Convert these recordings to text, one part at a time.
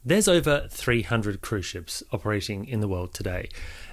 There's over 300 cruise ships operating in the world today,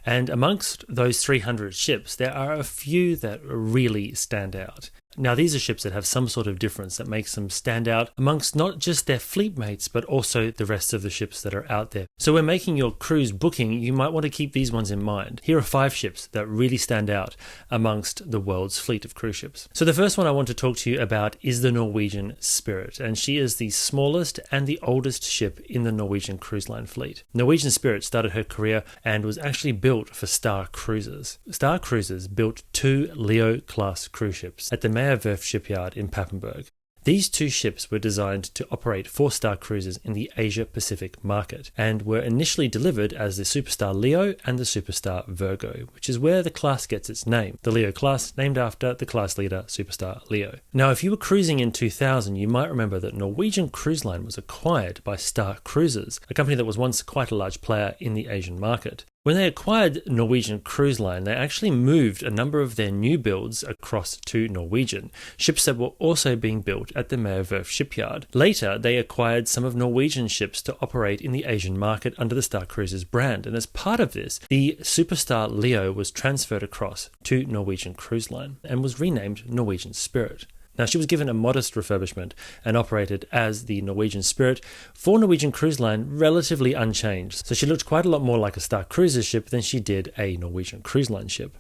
and amongst those 300 ships, there are a few that really stand out. Now, these are ships that have some sort of difference that makes them stand out amongst not just their fleet mates, but also the rest of the ships that are out there. So when making your cruise booking, you might want to keep these ones in mind. Here are 5 ships that really stand out amongst the world's fleet of cruise ships. So the first one I want to talk to you about is the Norwegian Spirit, and she is the smallest and the oldest ship in the Norwegian Cruise Line fleet. Norwegian Spirit started her career and was actually built for Star Cruises. Star Cruises built 2 Leo-class cruise ships at the Metamorphosis shipyard in Papenburg. These 2 ships were designed to operate 4-star cruises in the Asia-Pacific market and were initially delivered as the Superstar Leo and the Superstar Virgo, which is where the class gets its name. The Leo class named after the class leader Superstar Leo. Now, if you were cruising in 2000, you might remember that Norwegian Cruise Line was acquired by Star Cruises, a company that was once quite a large player in the Asian market. When they acquired Norwegian Cruise Line, they actually moved a number of their new builds across to Norwegian, ships that were also being built at the Metamorphosis shipyard. Later, they acquired some of Norwegian ships to operate in the Asian market under the Star Cruises brand, and as part of this, the Superstar Leo was transferred across to Norwegian Cruise Line and was renamed Norwegian Spirit. Now, she was given a modest refurbishment and operated as the Norwegian Spirit for Norwegian Cruise Line, relatively unchanged. So she looked quite a lot more like a Star Cruises ship than she did a Norwegian Cruise Line ship.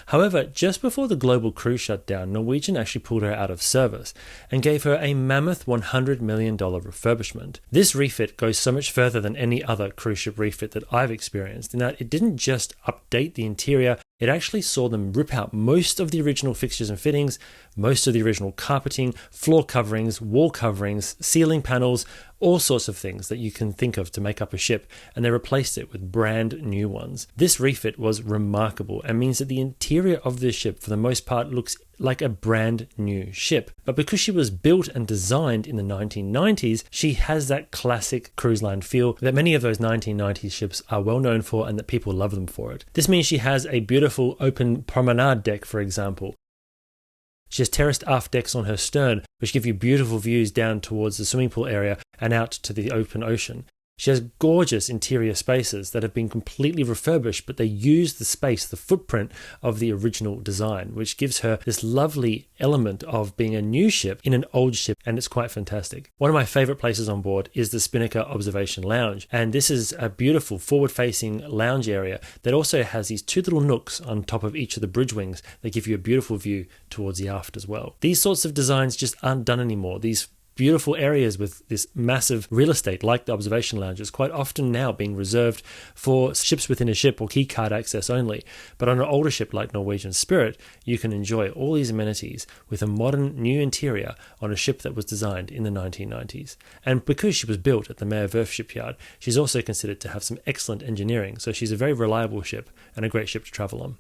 However, just before the global cruise shut down, Norwegian actually pulled her out of service and gave her a mammoth $100 million refurbishment. This refit goes so much further than any other cruise ship refit that I've experienced in that it didn't just update the interior, it actually saw them rip out most of the original fixtures and fittings, most of the original carpeting, floor coverings, wall coverings, ceiling panels, all sorts of things that you can think of to make up a ship, and they replaced it with brand new ones. This refit was remarkable and means that the interior of this ship for the most part looks like a brand new ship. But because she was built and designed in the 1990s, she has that classic cruise line feel that many of those 1990s ships are well known for and that people love them for it. This means she has a beautiful open promenade deck, for example. She has terraced aft decks on her stern, which give you beautiful views down towards the swimming pool area and out to the open ocean. She has gorgeous interior spaces that have been completely refurbished, but they use the space, the footprint of the original design, which gives her this lovely element of being a new ship in an old ship, and it's quite fantastic. One of my favorite places on board is the Spinnaker Observation Lounge, and this is a beautiful forward-facing lounge area that also has these 2 little nooks on top of each of the bridge wings that give you a beautiful view towards the aft as well. These sorts of designs just aren't done anymore. These beautiful areas with this massive real estate like the observation lounge is quite often now being reserved for ships within a ship or key card access only. But on an older ship like Norwegian Spirit, you can enjoy all these amenities with a modern new interior on a ship that was designed in the 1990s. And because she was built at the Metamorphosis shipyard, she's also considered to have some excellent engineering, so she's a very reliable ship and a great ship to travel on.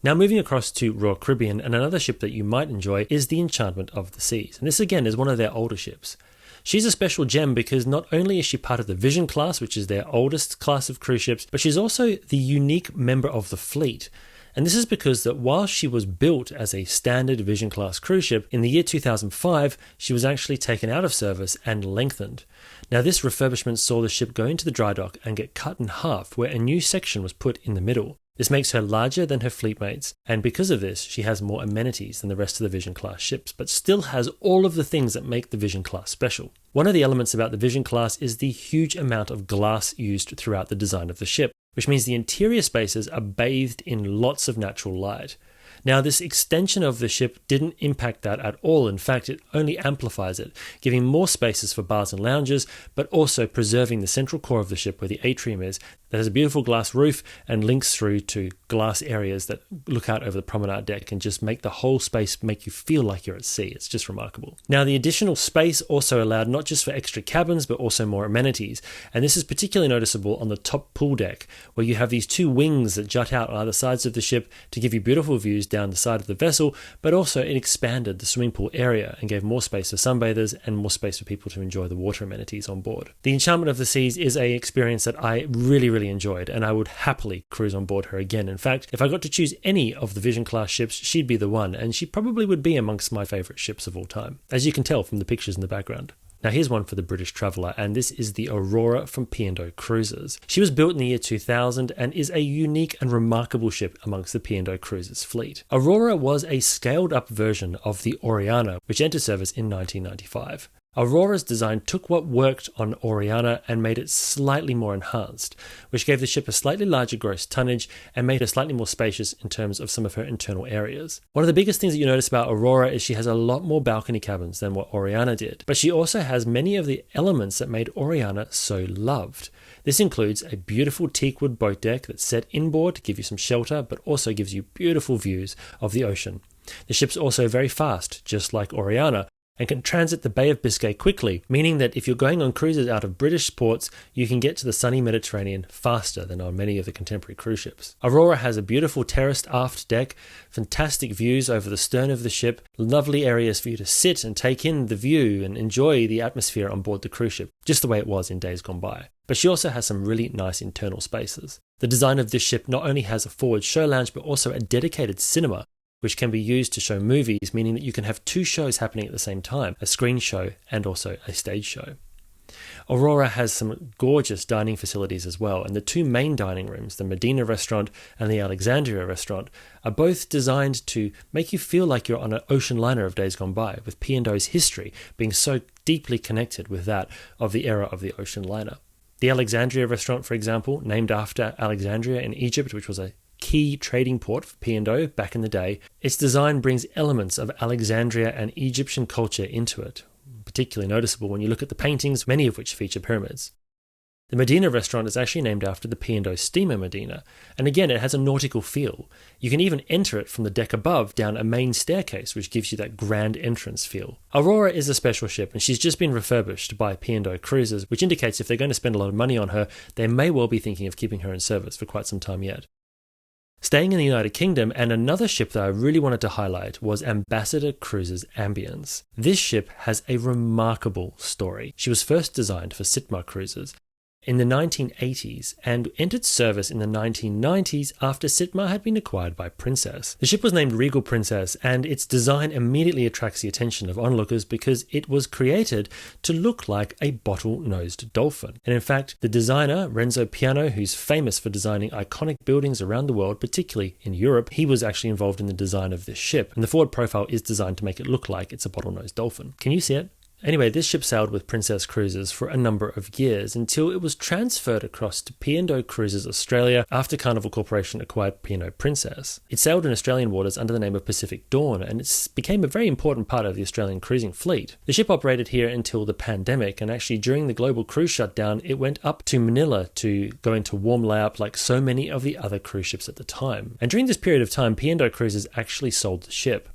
Now, moving across to Royal Caribbean, and another ship that you might enjoy is the Enchantment of the Seas. And this again is one of their older ships. She's a special gem because not only is she part of the Vision class, which is their oldest class of cruise ships, but she's also the unique member of the fleet. And this is because that while she was built as a standard Vision class cruise ship, in the year 2005, she was actually taken out of service and lengthened. Now, this refurbishment saw the ship go into the dry dock and get cut in half, where a new section was put in the middle. This makes her larger than her fleet mates, and because of this, she has more amenities than the rest of the Vision class ships, but still has all of the things that make the Vision class special. One of the elements about the Vision class is the huge amount of glass used throughout the design of the ship, which means the interior spaces are bathed in lots of natural light. Now, this extension of the ship didn't impact that at all. In fact, it only amplifies it, giving more spaces for bars and lounges, but also preserving the central core of the ship where the atrium is, that has a beautiful glass roof and links through to glass areas that look out over the promenade deck and just make the whole space make you feel like you're at sea. It's just remarkable. Now, the additional space also allowed not just for extra cabins, but also more amenities. And this is particularly noticeable on the top pool deck, where you have these 2 wings that jut out on either sides of the ship to give you beautiful views down the side of the vessel, but also it expanded the swimming pool area and gave more space for sunbathers and more space for people to enjoy the water amenities on board. The Enchantment of the Seas is an experience that I really enjoyed, and I would happily cruise on board her again. In fact, if I got to choose any of the Vision class ships, she'd be the one, and she probably would be amongst my favorite ships of all time, as you can tell from the pictures in the background. Now here's one for the British traveller, and this is the Aurora from P&O Cruises. She was built in the year 2000 and is a unique and remarkable ship amongst the P&O Cruises fleet. Aurora was a scaled-up version of the Oriental, which entered service in 1995. Aurora's design took what worked on Oriental and made it slightly more enhanced, which gave the ship a slightly larger gross tonnage and made her slightly more spacious in terms of some of her internal areas. One of the biggest things that you notice about Aurora is she has a lot more balcony cabins than what Oriental did, but she also has many of the elements that made Oriental so loved. This includes a beautiful teakwood boat deck that's set inboard to give you some shelter, but also gives you beautiful views of the ocean. The ship's also very fast, just like Oriental, and can transit the Bay of Biscay quickly, meaning that if you're going on cruises out of British ports, you can get to the sunny Mediterranean faster than on many of the contemporary cruise ships. Aurora has a beautiful terraced aft deck, fantastic views over the stern of the ship, lovely areas for you to sit and take in the view and enjoy the atmosphere on board the cruise ship, just the way it was in days gone by. But she also has some really nice internal spaces. The design of this ship not only has a forward show lounge, but also a dedicated cinema, which can be used to show movies, meaning that you can have two shows happening at the same time, a screen show and also a stage show. Aurora has some gorgeous dining facilities as well, and the two main dining rooms, the Medina restaurant and the Alexandria restaurant, are both designed to make you feel like you're on an ocean liner of days gone by, with P&O's history being so deeply connected with that of the era of the ocean liner. The Alexandria restaurant, for example, named after Alexandria in Egypt, which was a key trading port for P&O back in the day, its design brings elements of Alexandria and Egyptian culture into it, particularly noticeable when you look at the paintings, many of which feature pyramids. The Medina restaurant is actually named after the P&O steamer Medina, and again it has a nautical feel. You can even enter it from the deck above down a main staircase, which gives you that grand entrance feel. Aurora is a special ship, and she's just been refurbished by P&O Cruises, which indicates if they're going to spend a lot of money on her, they may well be thinking of keeping her in service for quite some time yet. Staying in the United Kingdom, and another ship that I really wanted to highlight was Ambassador Cruises Ambience. This ship has a remarkable story. She was first designed for Sitmar cruises in the 1980s and entered service in the 1990s after Sitmar had been acquired by Princess. The ship was named Regal Princess, and its design immediately attracts the attention of onlookers because it was created to look like a bottle-nosed dolphin. And in fact, the designer, Renzo Piano, who's famous for designing iconic buildings around the world, particularly in Europe, he was actually involved in the design of this ship, and the forward profile is designed to make it look like it's a bottle-nosed dolphin. Can you see it? Anyway, this ship sailed with Princess Cruises for a number of years until it was transferred across to P&O Cruises Australia after Carnival Corporation acquired P&O Princess. It sailed in Australian waters under the name of Pacific Dawn, and it became a very important part of the Australian cruising fleet. The ship operated here until the pandemic, and actually during the global cruise shutdown, it went up to Manila to go into warm layup like so many of the other cruise ships at the time. And during this period of time, P&O Cruises actually sold the ship.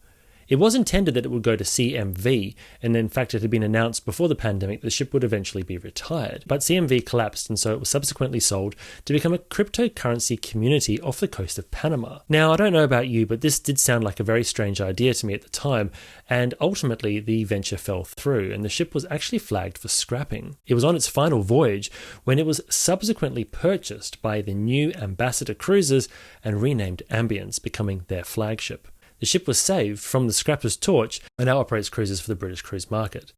It was intended that it would go to CMV, and in fact it had been announced before the pandemic that the ship would eventually be retired. But CMV collapsed, and so it was subsequently sold to become a cryptocurrency community off the coast of Panama. Now, I don't know about you, but this did sound like a very strange idea to me at the time, and ultimately the venture fell through, and the ship was actually flagged for scrapping. It was on its final voyage when it was subsequently purchased by the new Ambassador Cruises and renamed Ambience, becoming their flagship. The ship was saved from the scrapper's torch and now operates cruises for the British cruise market.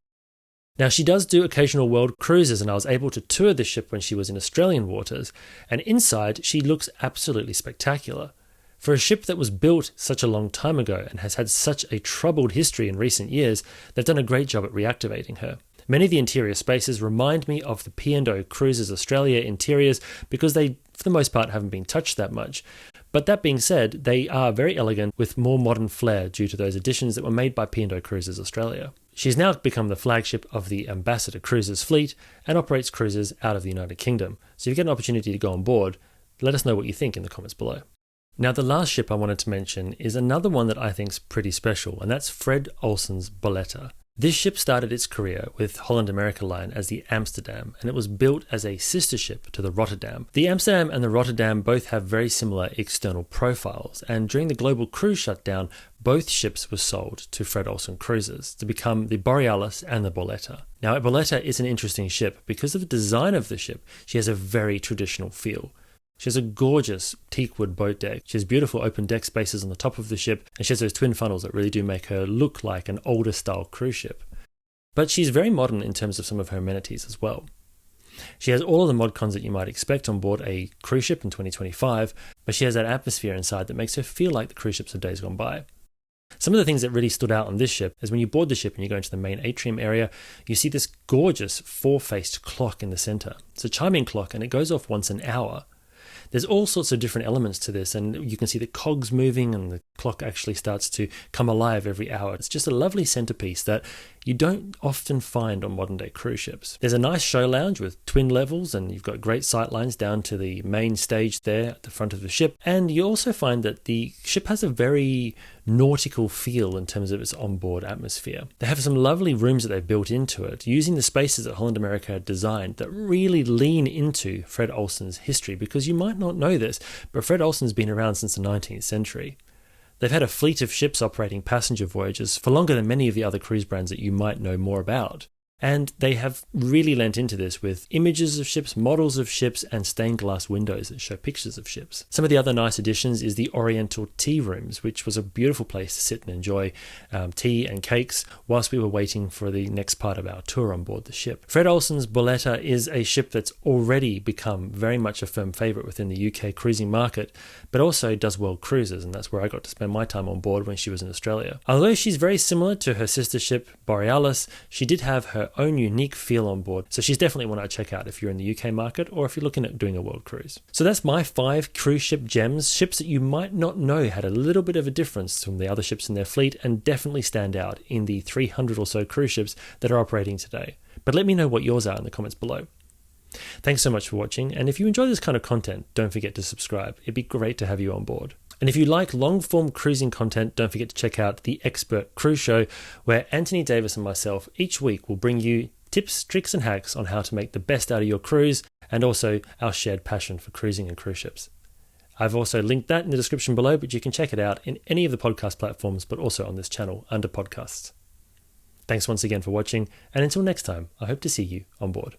Now, she does do occasional world cruises, and I was able to tour the ship when she was in Australian waters, and inside she looks absolutely spectacular. For a ship that was built such a long time ago and has had such a troubled history in recent years, they've done a great job at reactivating her. Many of the interior spaces remind me of the P&O Cruises Australia interiors because they, for the most part, haven't been touched that much. But that being said, they are very elegant with more modern flair due to those additions that were made by P&O Cruises Australia. She's now become the flagship of the Ambassador Cruises fleet and operates cruises out of the United Kingdom. So if you get an opportunity to go on board, let us know what you think in the comments below. Now, the last ship I wanted to mention is another one that I think is pretty special, and that's Fred Olsen's Balta. This ship started its career with Holland America Line as the Amsterdam, and it was built as a sister ship to the Rotterdam. The Amsterdam and the Rotterdam both have very similar external profiles, and during the global cruise shutdown, both ships were sold to Fred Olsen Cruises to become the Borealis and the Balta. Now, Balta is an interesting ship because of the design of the ship. She has a very traditional feel. She has a gorgeous teakwood boat deck. She has beautiful open deck spaces on the top of the ship, and she has those twin funnels that really do make her look like an older style cruise ship. But she's very modern in terms of some of her amenities as well. She has all of the mod cons that you might expect on board a cruise ship in 2025, but she has that atmosphere inside that makes her feel like the cruise ships of days gone by. Some of the things that really stood out on this ship is when you board the ship and you go into the main atrium area, you see this gorgeous four-faced clock in the center. It's a chiming clock and it goes off once an hour. There's all sorts of different elements to this, and you can see the cogs moving and the clock actually starts to come alive every hour. It's just a lovely centerpiece that you don't often find on modern day cruise ships. There's a nice show lounge with twin levels, and you've got great sight lines down to the main stage there at the front of the ship. And you also find that the ship has a very nautical feel in terms of its onboard atmosphere. They have some lovely rooms that they've built into it, using the spaces that Holland America had designed that really lean into Fred Olsen's history, because you might not know this, but Fred Olsen's been around since the 19th century. They've had a fleet of ships operating passenger voyages for longer than many of the other cruise brands that you might know more about. And they have really lent into this with images of ships, models of ships, and stained glass windows that show pictures of ships. Some of the other nice additions is the Oriental tea rooms, which was a beautiful place to sit and enjoy tea and cakes whilst we were waiting for the next part of our tour on board the ship. Fred Olsen's Balta is a ship that's already become very much a firm favourite within the UK cruising market, but also does world cruises, and that's where I got to spend my time on board when she was in Australia. Although she's very similar to her sister ship Borealis, she did have her own unique feel on board, so she's definitely one I'd check out if you're in the UK market or if you're looking at doing a world cruise. So that's my 5 cruise ship gems, ships that you might not know had a little bit of a difference from the other ships in their fleet and definitely stand out in the 300 or so cruise ships that are operating today. But let me know what yours are in the comments below. Thanks so much for watching, and if you enjoy this kind of content, don't forget to subscribe. It'd be great to have you on board. And if you like long-form cruising content, don't forget to check out The Expert Cruise Show, where Anthony Davis and myself each week will bring you tips, tricks and hacks on how to make the best out of your cruise, and also our shared passion for cruising and cruise ships. I've also linked that in the description below, but you can check it out in any of the podcast platforms, but also on this channel under podcasts. Thanks once again for watching, and until next time, I hope to see you on board.